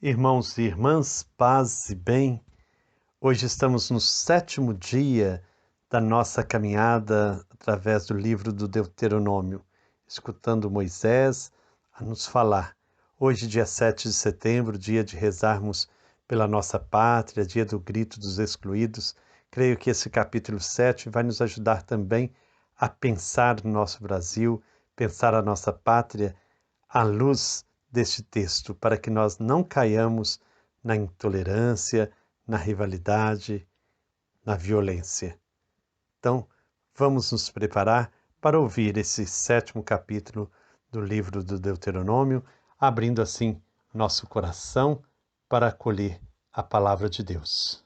Irmãos e irmãs, paz e bem, hoje estamos no 7º dia da nossa caminhada através do livro do Deuteronômio, escutando Moisés a nos falar. Hoje, dia 7 de setembro, dia de rezarmos pela nossa pátria, dia do grito dos excluídos. Creio que esse capítulo 7 vai nos ajudar também a pensar no nosso Brasil, pensar a nossa pátria à luz deste texto, para que nós não caiamos na intolerância, na rivalidade, na violência. Então, vamos nos preparar para ouvir esse 7º capítulo do livro do Deuteronômio, abrindo assim nosso coração para acolher a palavra de Deus.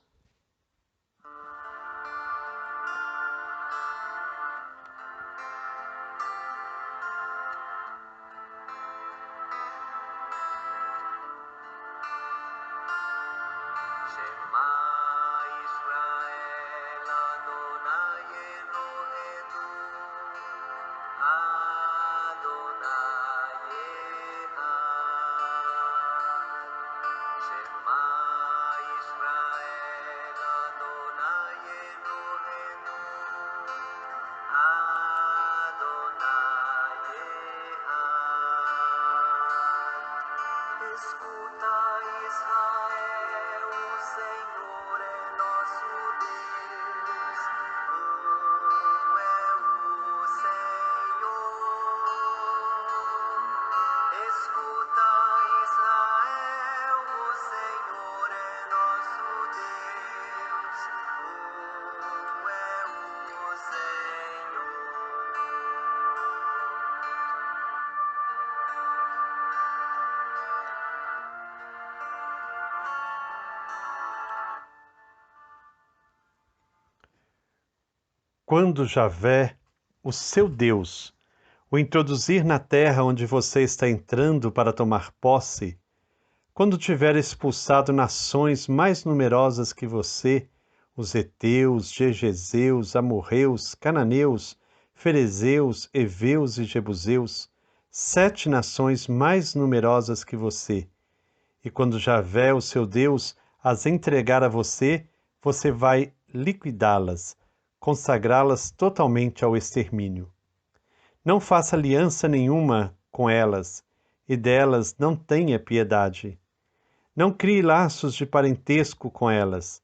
Quando Javé, o seu Deus, o introduzir na terra onde você está entrando para tomar posse, quando tiver expulsado nações mais numerosas que você, os heteus, gergeseus, amorreus, cananeus, ferezeus, heveus e jebuseus, 7 nações mais numerosas que você, e quando Javé, o seu Deus, as entregar a você, você vai liquidá-las, consagrá-las totalmente ao extermínio. Não faça aliança nenhuma com elas, e delas não tenha piedade. Não crie laços de parentesco com elas.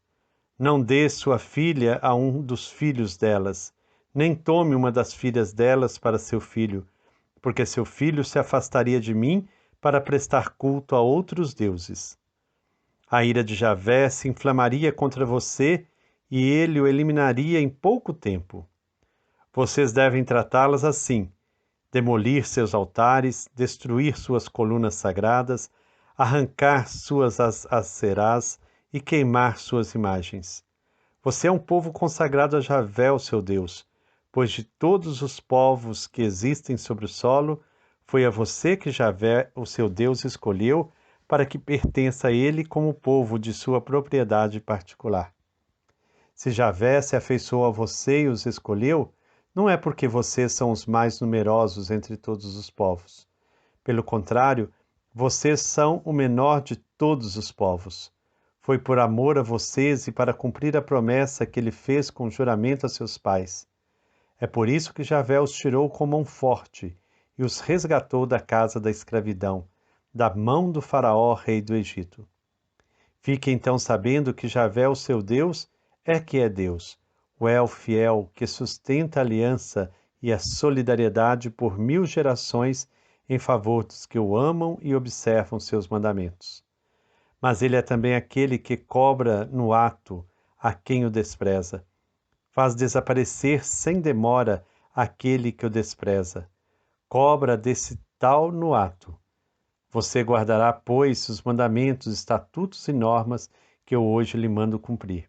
Não dê sua filha a um dos filhos delas, nem tome uma das filhas delas para seu filho, porque seu filho se afastaria de mim para prestar culto a outros deuses. A ira de Javé se inflamaria contra você e ele o eliminaria em pouco tempo. Vocês devem tratá-las assim: demolir seus altares, destruir suas colunas sagradas, arrancar suas aserás e queimar suas imagens. Você é um povo consagrado a Javé, o seu Deus, pois de todos os povos que existem sobre o solo, foi a você que Javé, o seu Deus, escolheu para que pertença a ele como povo de sua propriedade particular. Se Javé se afeiçoou a você e os escolheu, não é porque vocês são os mais numerosos entre todos os povos. Pelo contrário, vocês são o menor de todos os povos. Foi por amor a vocês e para cumprir a promessa que ele fez com juramento a seus pais. É por isso que Javé os tirou com mão forte e os resgatou da casa da escravidão, da mão do faraó, rei do Egito. Fique então sabendo que Javé, o seu Deus, é que é Deus, o El fiel que sustenta a aliança e a solidariedade por 1000 gerações em favor dos que o amam e observam seus mandamentos. Mas ele é também aquele que cobra no ato a quem o despreza. Faz desaparecer sem demora aquele que o despreza. Cobra desse tal no ato. Você guardará, pois, os mandamentos, estatutos e normas que eu hoje lhe mando cumprir.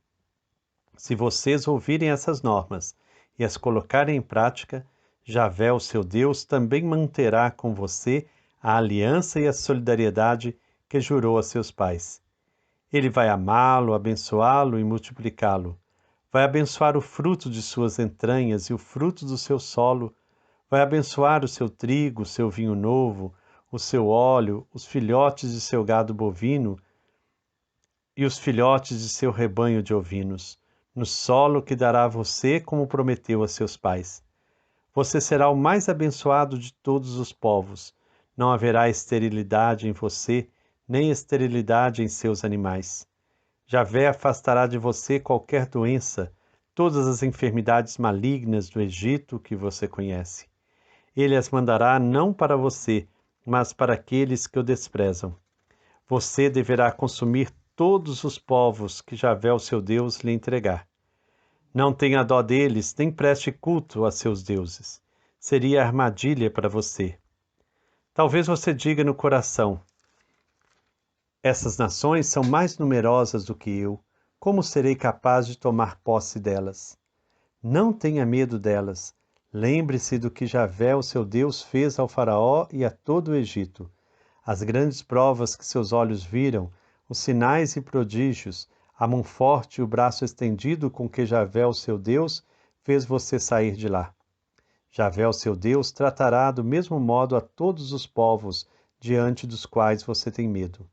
Se vocês ouvirem essas normas e as colocarem em prática, Javé, o seu Deus, também manterá com você a aliança e a solidariedade que jurou a seus pais. Ele vai amá-lo, abençoá-lo e multiplicá-lo. Vai abençoar o fruto de suas entranhas e o fruto do seu solo. Vai abençoar o seu trigo, o seu vinho novo, o seu óleo, os filhotes de seu gado bovino, e os filhotes de seu rebanho de ovinos, no solo que dará a você como prometeu a seus pais. Você será o mais abençoado de todos os povos. Não haverá esterilidade em você, nem esterilidade em seus animais. Javé afastará de você qualquer doença, todas as enfermidades malignas do Egito que você conhece. Ele as mandará não para você, mas para aqueles que o desprezam. Você deverá consumir todos os povos que Javé, o seu Deus, lhe entregar. Não tenha dó deles, nem preste culto a seus deuses. Seria armadilha para você. Talvez você diga no coração: essas nações são mais numerosas do que eu. Como serei capaz de tomar posse delas? Não tenha medo delas. Lembre-se do que Javé, o seu Deus, fez ao Faraó e a todo o Egito. As grandes provas que seus olhos viram, os sinais e prodígios, a mão forte e o braço estendido com que Javé, o seu Deus, fez você sair de lá. Javé, o seu Deus, tratará do mesmo modo a todos os povos diante dos quais você tem medo.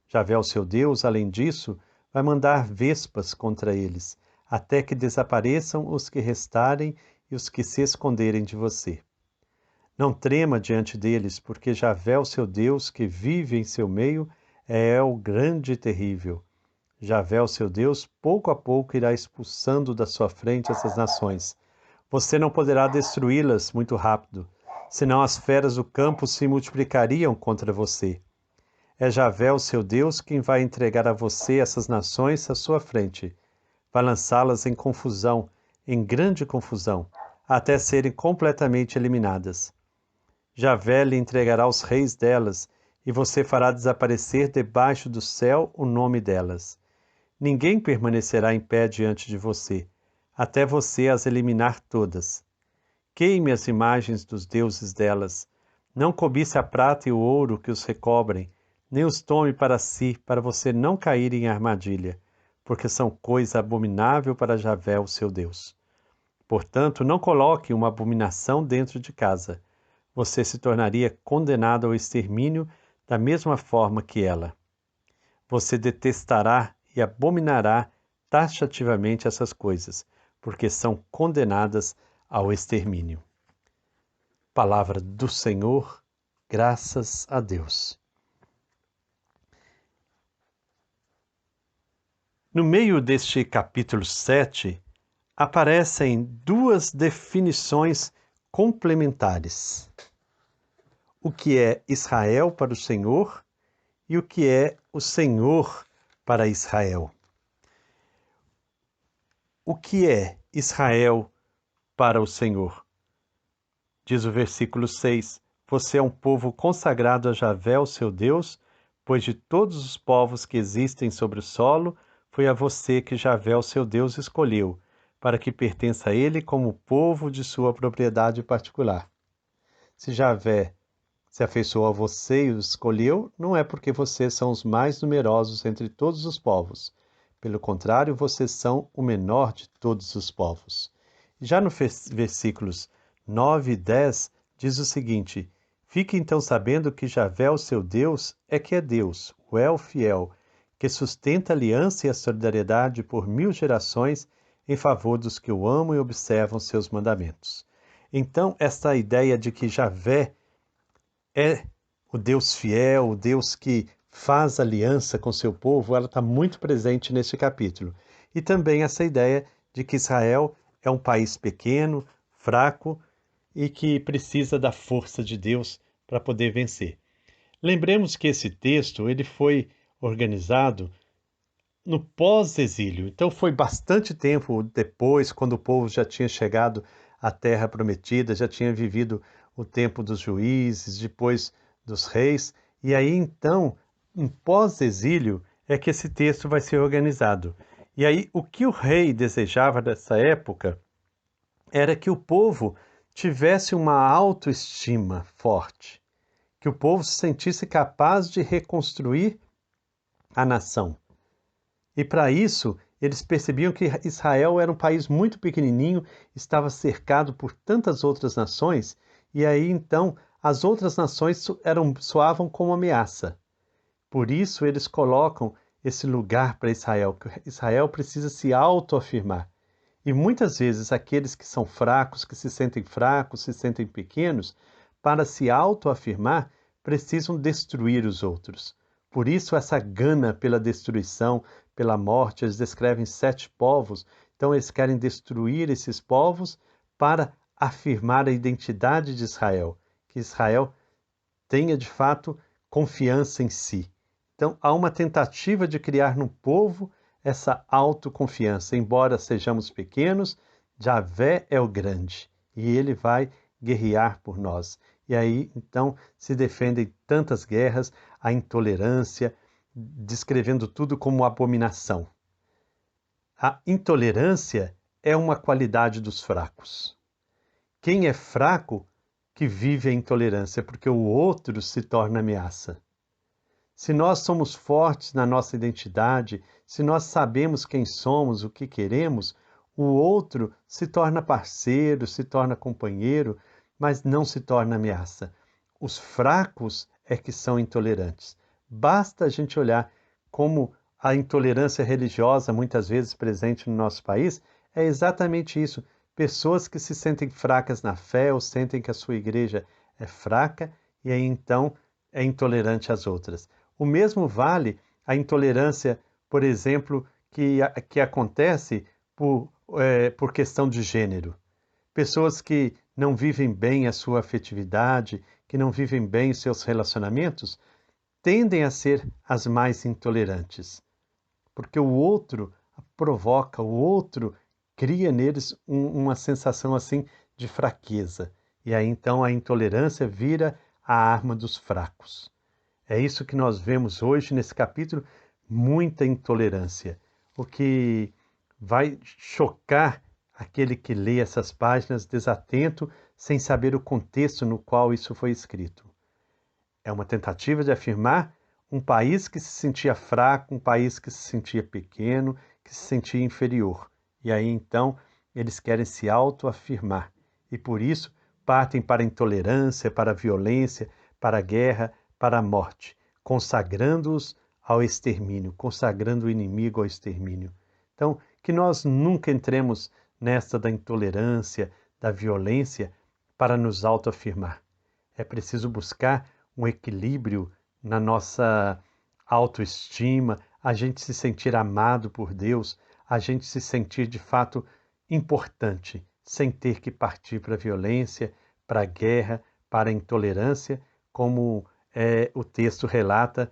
Javé, o seu Deus, além disso, vai mandar vespas contra eles, até que desapareçam os que restarem e os que se esconderem de você. Não trema diante deles, porque Javé, o seu Deus, que vive em seu meio, é o grande e terrível. Javé, o seu Deus, pouco a pouco irá expulsando da sua frente essas nações. Você não poderá destruí-las muito rápido, senão as feras do campo se multiplicariam contra você. É Javé, o seu Deus, quem vai entregar a você essas nações à sua frente. Vai lançá-las em confusão, em grande confusão, até serem completamente eliminadas. Javé lhe entregará os reis delas, e você fará desaparecer debaixo do céu o nome delas. Ninguém permanecerá em pé diante de você, até você as eliminar todas. Queime as imagens dos deuses delas. Não cobice a prata e o ouro que os recobrem, nem os tome para si, para você não cair em armadilha, porque são coisa abominável para Javé, o seu Deus. Portanto, não coloque uma abominação dentro de casa. Você se tornaria condenado ao extermínio da mesma forma que ela. Você detestará e abominará taxativamente essas coisas, porque são condenadas ao extermínio. Palavra do Senhor, graças a Deus. No meio deste capítulo 7, aparecem duas definições complementares. O que é Israel para o Senhor e o que é o Senhor para Israel. O que é Israel para o Senhor? Diz o versículo 6, você é um povo consagrado a Javé, o seu Deus, pois de todos os povos que existem sobre o solo, foi a você que Javé, o seu Deus, escolheu, para que pertença a ele como povo de sua propriedade particular. Se Javé se afeiçoou a você e o escolheu, não é porque vocês são os mais numerosos entre todos os povos. Pelo contrário, vocês são o menor de todos os povos. Já no versículos 9 e 10, diz o seguinte: fique então sabendo que Javé, o seu Deus, é que é Deus, o El fiel, que sustenta a aliança e a solidariedade por 1000 gerações em favor dos que o amam e observam seus mandamentos. Então, esta ideia de que Javé é o Deus fiel, o Deus que faz aliança com seu povo, ela está muito presente neste capítulo. E também essa ideia de que Israel é um país pequeno, fraco e que precisa da força de Deus para poder vencer. Lembremos que esse texto ele foi organizado no pós-exílio, então foi bastante tempo depois, quando o povo já tinha chegado à Terra Prometida, já tinha vivido o tempo dos juízes, depois dos reis, e aí então, em pós-exílio, é que esse texto vai ser organizado. E aí, o que o rei desejava nessa época era que o povo tivesse uma autoestima forte, que o povo se sentisse capaz de reconstruir a nação. E para isso, eles percebiam que Israel era um país muito pequenininho, estava cercado por tantas outras nações, e aí então as outras nações soavam como ameaça. Por isso eles colocam esse lugar para Israel, que Israel precisa se autoafirmar. E muitas vezes aqueles que são fracos, que se sentem pequenos, para se autoafirmar, precisam destruir os outros. Por isso, essa gana pela destruição, pela morte, eles descrevem 7 povos, então eles querem destruir esses povos para afirmar a identidade de Israel, que Israel tenha de fato confiança em si. Então, há uma tentativa de criar no povo essa autoconfiança. Embora sejamos pequenos, Javé é o grande e ele vai guerrear por nós. E aí, então, se defendem tantas guerras, a intolerância, descrevendo tudo como abominação. A intolerância é uma qualidade dos fracos. Quem é fraco que vive a intolerância, porque o outro se torna ameaça. Se nós somos fortes na nossa identidade, se nós sabemos quem somos, o que queremos, o outro se torna parceiro, se torna companheiro, mas não se torna ameaça. Os fracos é que são intolerantes. Basta a gente olhar como a intolerância religiosa, muitas vezes presente no nosso país, é exatamente isso. Pessoas que se sentem fracas na fé ou sentem que a sua igreja é fraca e aí então é intolerante às outras. O mesmo vale a intolerância, por exemplo, que acontece por questão de gênero. Pessoas que não vivem bem a sua afetividade, que não vivem bem os seus relacionamentos, tendem a ser as mais intolerantes, porque o outro provoca, o outro cria neles uma sensação assim de fraqueza. E aí então a intolerância vira a arma dos fracos. É isso que nós vemos hoje nesse capítulo, muita intolerância, o que vai chocar aquele que lê essas páginas desatento, sem saber o contexto no qual isso foi escrito. É uma tentativa de afirmar um país que se sentia fraco, um país que se sentia pequeno, que se sentia inferior. E aí então eles querem se autoafirmar. E por isso partem para a intolerância, para a violência, para a guerra, para a morte, consagrando-os ao extermínio, consagrando o inimigo ao extermínio. Então, que nós nunca entremos nesta da intolerância, da violência, para nos autoafirmar. É preciso buscar um equilíbrio na nossa autoestima, a gente se sentir amado por Deus, a gente se sentir de fato importante, sem ter que partir para a violência, para a guerra, para a intolerância, como o texto relata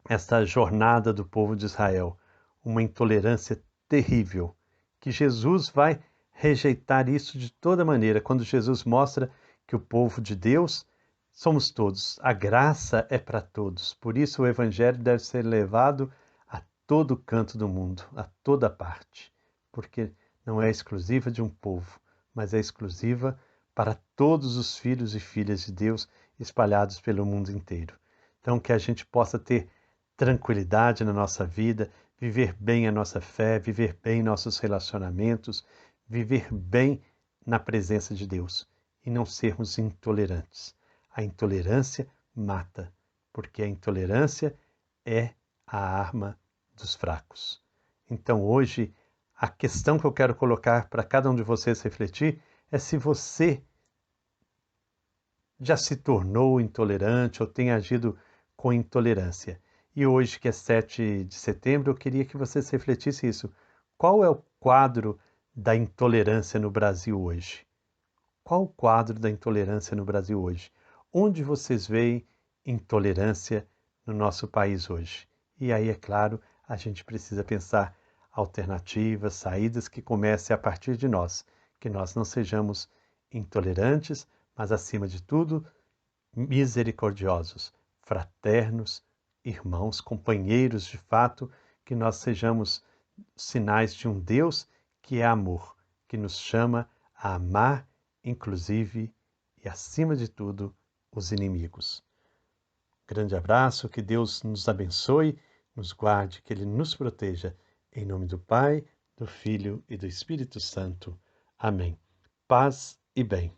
esta jornada do povo de Israel, uma intolerância terrível, que Jesus vai rejeitar isso de toda maneira, quando Jesus mostra que o povo de Deus somos todos, a graça é para todos. Por isso o evangelho deve ser levado a todo canto do mundo, a toda parte, porque não é exclusiva de um povo, mas é exclusiva para todos os filhos e filhas de Deus espalhados pelo mundo inteiro. Então que a gente possa ter tranquilidade na nossa vida, viver bem a nossa fé, viver bem nossos relacionamentos, viver bem na presença de Deus e não sermos intolerantes. A intolerância mata, porque a intolerância é a arma dos fracos. Então hoje, a questão que eu quero colocar para cada um de vocês refletir é se você já se tornou intolerante ou tem agido com intolerância. E hoje, que é 7 de setembro, eu queria que vocês refletissem isso. Qual é o quadro da intolerância no Brasil hoje? Qual o quadro da intolerância no Brasil hoje? Onde vocês veem intolerância no nosso país hoje? E aí, é claro, a gente precisa pensar alternativas, saídas que comecem a partir de nós, que nós não sejamos intolerantes, mas, acima de tudo, misericordiosos, fraternos, irmãos, companheiros de fato, que nós sejamos sinais de um Deus que é amor, que nos chama a amar, inclusive e acima de tudo, os inimigos. Grande abraço, que Deus nos abençoe, nos guarde, que Ele nos proteja. Em nome do Pai, do Filho e do Espírito Santo. Amém. Paz e bem.